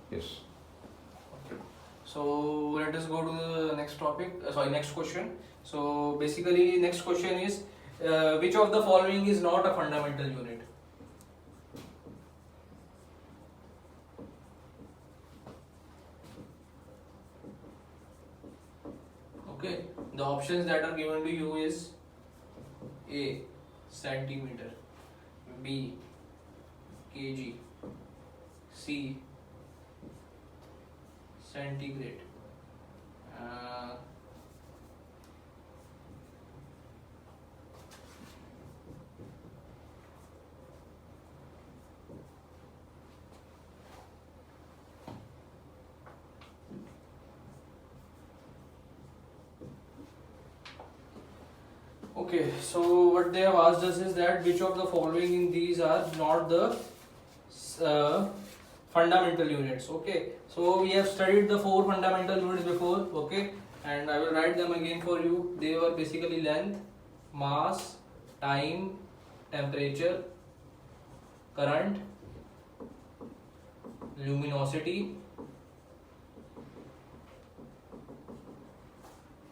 Yes. So let us go to the next topic. Next question. So basically, next question is which of the following is not a fundamental unit? Okay, the options that are given to you is A centimeter, B kg, C centigrade. Uh, Okay, so what they have asked us is that which of the following in these are not the uh, fundamental units. Okay, so we have studied the four fundamental units before. Okay, and I will write them again for you. They were basically length, mass, time, temperature, current, luminosity,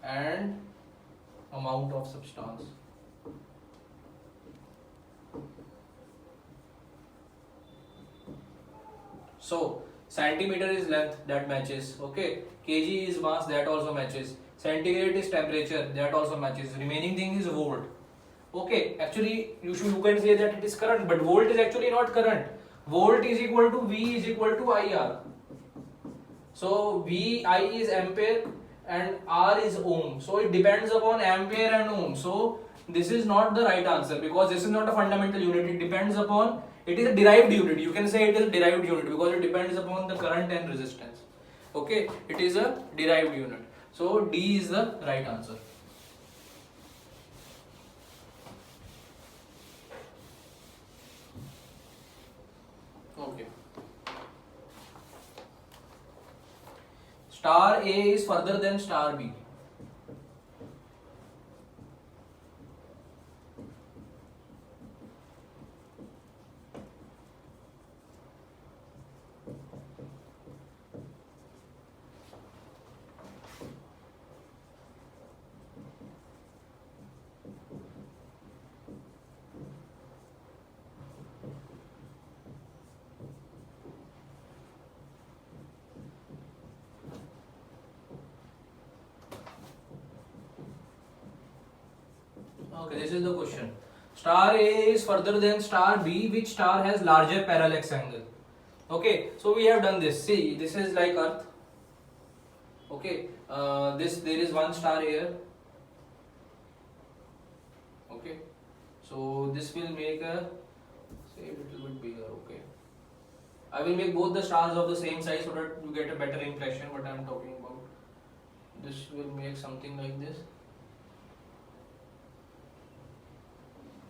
and amount of substance. So centimeter is length, that matches. Okay, kg is mass, that also matches. Centigrade is temperature, that also matches. Remaining thing is volt. Okay, actually you should look and say that it is current, but volt is actually not current. Volt is equal to V is equal to IR. So VI is ampere and R is ohm. So it depends upon ampere and ohm. So this is not the right answer because this is not a fundamental unit. It depends upon, it is a derived unit. You can say it is a derived unit because it depends upon the current and resistance. Okay, it is a derived unit. So D is the right answer. Okay. Star A is further than star B. Okay, this is the question. Star A is further than star B. Which star has larger parallax angle? Okay, so we have done this. See, this is like Earth. Okay, there is one star here. Okay, so this will make a, say, a little bit bigger. Okay, I will make both the stars of the same size so that you get a better impression what I am talking about. This will make something like this.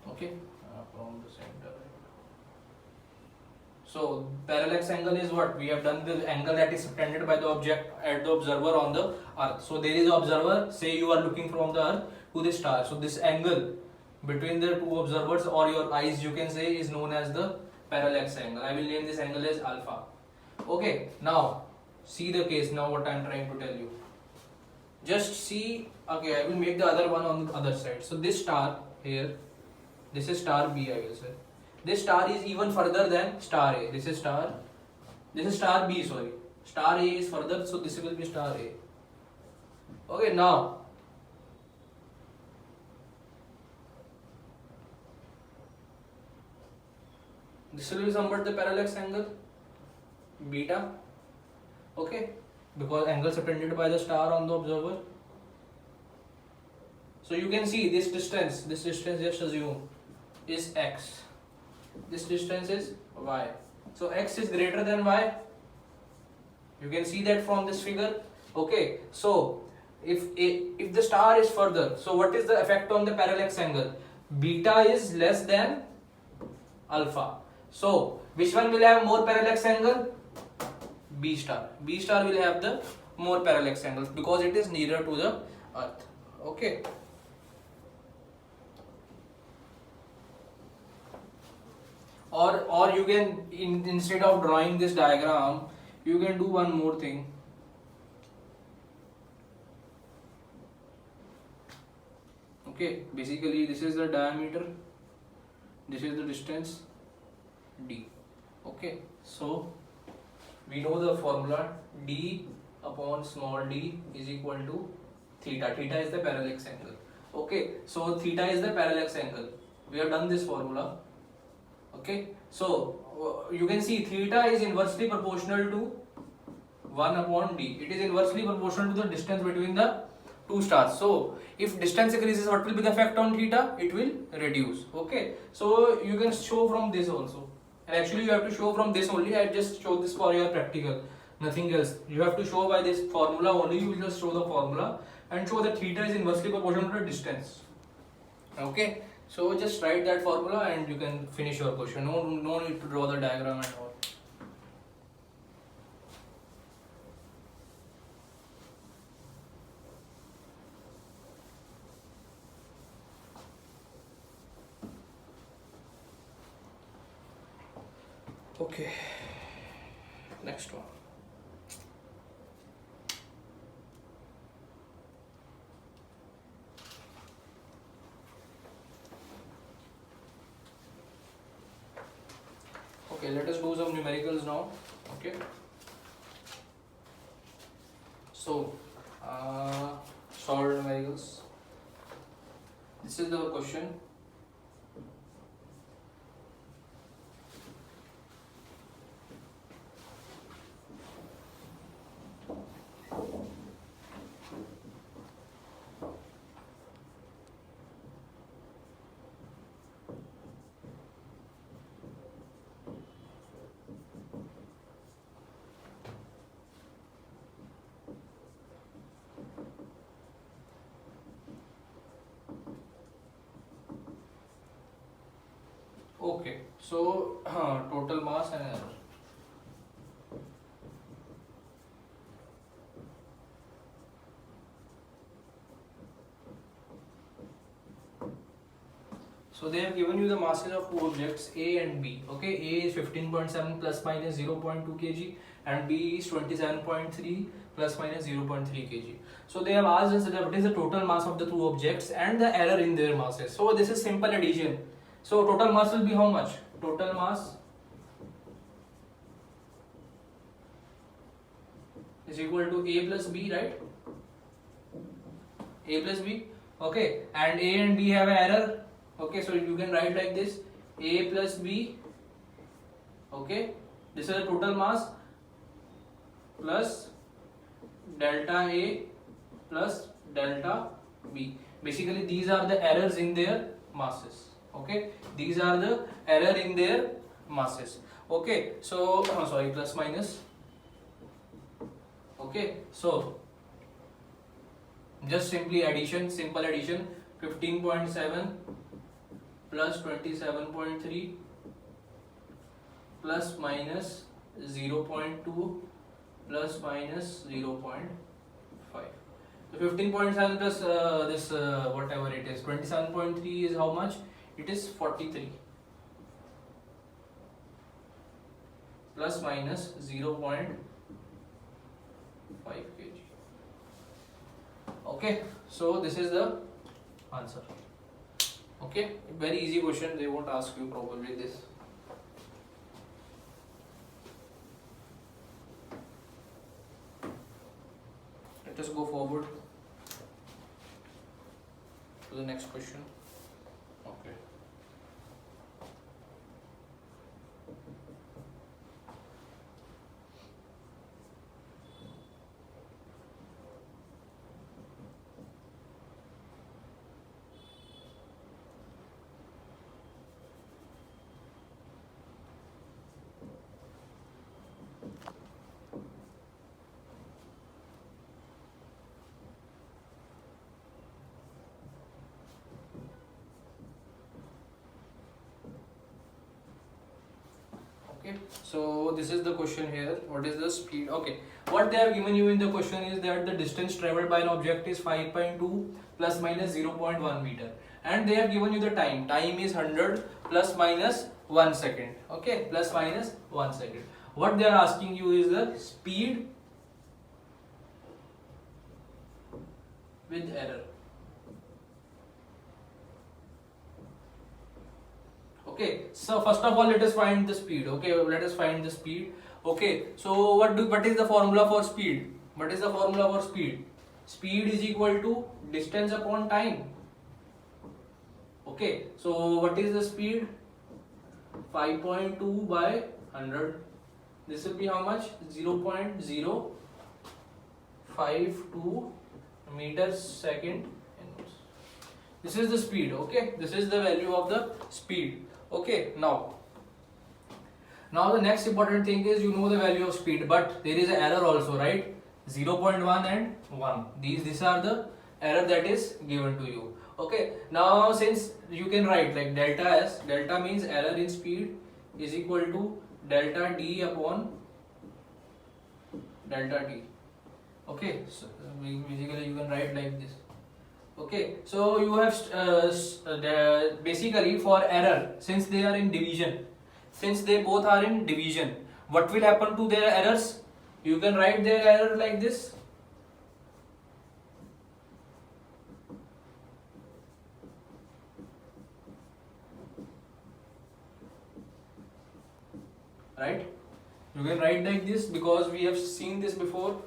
Okay, from the center. So parallax angle is what we have done, the angle that is subtended by the object at the observer on the earth. So there is an observer, say you are looking from the earth to the star. So this angle between the two observers or your eyes, you can say, is known as the parallax angle. I will name this angle as alpha. Okay, now see the case. Now what I am trying to tell you. Just see, okay, I will make the other one on the other side. So this star here, this is star B, I will say. This star is even further than star A. This is star B, sorry. Star A is further, so this will be star A. Okay, now this will be somewhat the parallax angle, beta. Okay, because angle subtended by the star on the observer. So you can see this distance just assume is x. This distance is y. So x is greater than y. You can see that from this figure. Okay, so if the star is further, so what is the effect on the parallax angle? Beta is less than alpha. So which one will have more parallax angle? B star. B star will have the more parallax angle because it is nearer to the earth. Okay. Or you can, instead of drawing this diagram, you can do one more thing. Okay, basically this is the diameter, this is the distance d. Okay, so we know the formula, d upon small d is equal to theta. Theta is the parallax angle. Okay, so theta is the parallax angle. We have done this formula. Okay, so you can see theta is inversely proportional to 1 upon d. It is inversely proportional to the distance between the two stars. So if distance increases, what will be the effect on theta? It will reduce. Okay, so you can show from this also. And actually you have to show from this only. I just showed this for your practical, nothing else. You have to show by this formula only. You will just show the formula and show that theta is inversely proportional to the distance. Okay, so just write that formula and you can finish your question. No need to draw the diagram at all. Okay, next one. Okay, let us do some numericals now. Okay, so solve numericals. This is the question. Okay, so total mass and error. So they have given you the masses of two objects A and B. Okay, A is 15.7 plus minus 0.2 kg and B is 27.3 plus minus 0.3 kg. So they have asked us that what is the total mass of the two objects and the error in their masses. So this is simple addition. So total mass will be how much? Total mass is equal to A plus B, right? A plus B. Okay, and A and B have an error. Okay, so you can write like this: A plus B. Okay, this is the total mass plus delta A plus delta B. Basically, these are the errors in their masses. Okay, these are the error in their masses. Okay, so sorry, plus minus. Okay, so just simply addition, simple addition. 15.7 plus 27.3 plus minus 0.2 plus minus 0.5. So 15.7 plus this whatever it is, 27.3 is how much? It is 43 plus minus 0.5 kg. Okay, so this is the answer. Okay, very easy question. They won't ask you probably this. Let us go forward to the next question. Okay. Okay, so this is the question here. What is the speed? Okay, what they have given you in the question is that the distance traveled by an object is 5.2 plus minus 0.1 meter, and they have given you the time. Time is 100 plus minus 1 second. Okay, plus minus 1 second. what they are asking you is the speed with error. Okay, so first of all let us find the speed. Okay, let us find the speed. Okay, so what is the formula for speed? What is the formula for speed? Speed is equal to distance upon time. Okay, so what is the speed? 5.2 by 100. This will be how much? 0.052 meters second. This is the speed. Okay, this is the value of the speed. Okay, now the next important thing is, you know the value of speed, but there is an error also, right? 0.1 and 1. These are the error that is given to you. Okay, now since you can write like delta S, delta means error in speed, is equal to delta D upon delta T. Okay, so basically you can write like this. Okay, so you have basically for error, since they are in division, since they both are in division, what will happen to their errors? You can write their error like this. Right? You can write like this because we have seen this before.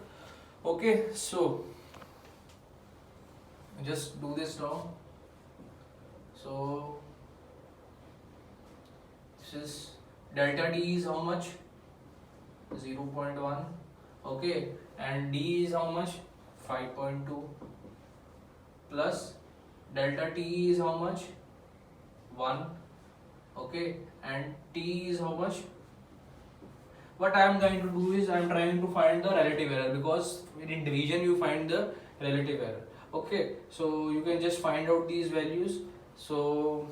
Okay, so just do this now. So this is delta D is how much? 0.1. Okay, and D is how much? 5.2 plus delta T is how much? 1. Okay, and T is how much? What I am going to do is I am trying to find the relative error, because in division you find the relative error. Okay, so you can just find out these values. So